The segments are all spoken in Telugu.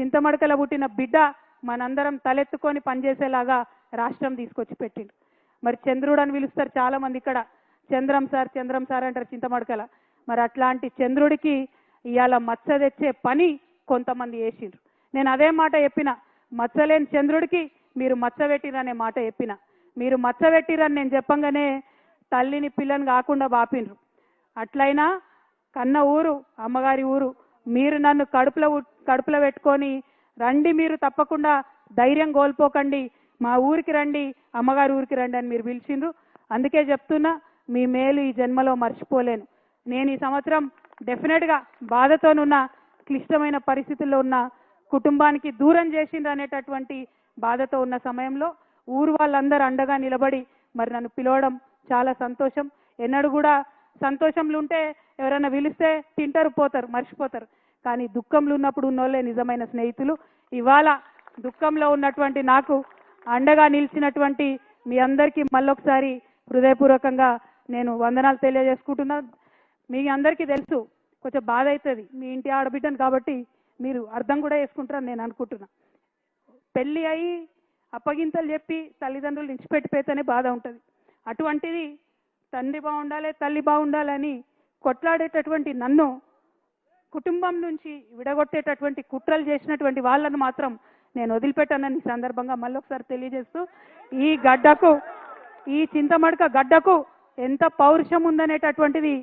చింతమడకల పుట్టిన బిడ్డ మనందరం తలెత్తుకొని పనిచేసేలాగా రాష్ట్రం తీసుకొచ్చి పెట్టిండు. మరి చంద్రుడు అని పిలుస్తారు చాలా మంది ఇక్కడ, చంద్రం సార్ అంటారు చింతమడకల. మరి అట్లాంటి చంద్రుడికి ఇవాళ మచ్చ తెచ్చే పని కొంతమంది చేసిండ్రు. నేను అదే మాట చెప్పిన, మచ్చలేని చంద్రుడికి మీరు మచ్చ పెట్టిరనే మాట చెప్పిన. మీరు మచ్చ పెట్టిరని నేను చెప్పంగానే తల్లిని పిల్లని కాకుండా బాపిండ్రు. అట్లయినా కన్న ఊరు అమ్మగారి ఊరు, మీరు నన్ను కడుపులో పెట్టుకొని రండి, మీరు తప్పకుండా ధైర్యం కోల్పోకండి, మా ఊరికి రండి, అమ్మగారి ఊరికి రండి అని మీరు పిలిచిండ్రు. అందుకే చెప్తున్నా, మీ మేలు ఈ జన్మలో మర్చిపోలేను. నేను ఈ సంవత్సరం డెఫినెట్గా బాధతోనున్న, క్లిష్టమైన పరిస్థితుల్లో ఉన్న కుటుంబానికి దూరం చేసిండ్రు అనేటటువంటి బాధతో ఉన్న సమయంలో ఊరు వాళ్ళందరూ అండగా నిలబడి మరి నన్ను పిలవడం చాలా సంతోషం. ఎన్నడూ కూడా సంతోషంలో ఉంటే ఎవరైనా పిలిస్తే తింటారు, పోతారు, మర్చిపోతారు. కానీ దుఃఖంలో ఉన్నప్పుడు ఉన్నోళ్ళే నిజమైన స్నేహితులు. ఇవాళ దుఃఖంలో ఉన్నటువంటి నాకు అండగా నిలిచినటువంటి మీ అందరికీ మళ్ళొకసారి హృదయపూర్వకంగా నేను వందనాలు తెలియజేసుకుంటున్నా. మీ అందరికీ తెలుసు, కొంచెం బాధ అవుతుంది, మీ ఇంటి ఆడబిడ్డను కాబట్టి మీరు అర్థం కూడా చేసుకుంటారని నేను అనుకుంటున్నా. పెళ్ళి అయి అప్పగింతలు చెప్పి తల్లిదండ్రులు ఇచ్చిపెట్టిపోతేనే బాధ ఉంటుంది. అటువంటిది తండ్రి బాగుండాలి, తల్లి బాగుండాలని కొట్లాడేటటువంటి నన్ను కుటుంబం నుంచి విడగొట్టేటటువంటి కుట్రలు చేసినటువంటి వాళ్ళను మాత్రం నేను వదిలిపెట్టానని ఈ సందర్భంగా మళ్ళొకసారి తెలియజేస్తూ, ఈ గడ్డకు, ఈ చింతమడక గడ్డకు ఎంత పౌరుషం ఉందనేటటువంటిది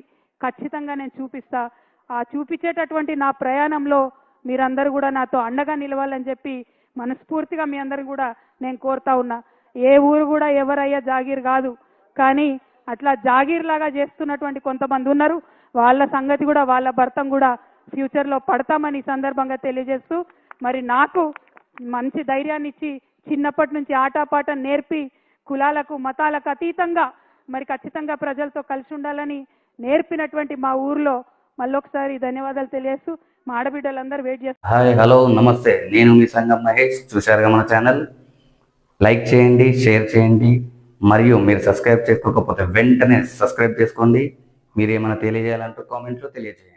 ఖచ్చితంగా నేను చూపిస్తా. ఆ చూపించేటటువంటి నా ప్రయాణంలో మీరందరూ కూడా నాతో అండగా నిలవాలని చెప్పి మనస్ఫూర్తిగా మీ అందరిని కూడా నేను కోరుతా ఉన్నా. ఏ ఊరు కూడా ఎవరయ్యా జాగీర్ కాదు, కానీ అట్లా జాగీర్ లాగా చేస్తున్నటువంటి కొంతమంది ఉన్నారు. వాళ్ళ సంగతి కూడా, వాళ్ళ భర్తం కూడా ఫ్యూచర్లో పడతామని ఈ సందర్భంగా తెలియజేస్తూ, మరి నాకు మంచి ధైర్యాన్ని ఇచ్చి చిన్నప్పటి నుంచి ఆటపాట నేర్పి కులాలకు మతాలకు అతీతంగా మరి ఖచ్చితంగా ప్రజలతో కలిసి ఉండాలని నేర్పినటువంటి మా ఊర్లో మళ్ళొకసారి ధన్యవాదాలు తెలియజేస్తూ, మా ఆడబిడ్డలందరూ వెయిట్ చేస్తారు. హాయ్, హలో, నమస్తే. నేను మీ సంగం మహేష్. చూశారుగా మన ఛానల్. లైక్ చేయండి, షేర్ చేయండి, మరియు మీరు సబ్స్క్రైబ్ చేసుకోకపోతే వెంటనే సబ్స్క్రైబ్ చేసుకోండి. మీరు ఏమైనా తెలియజేయాలంటూ కామెంట్లో తెలియజేయండి.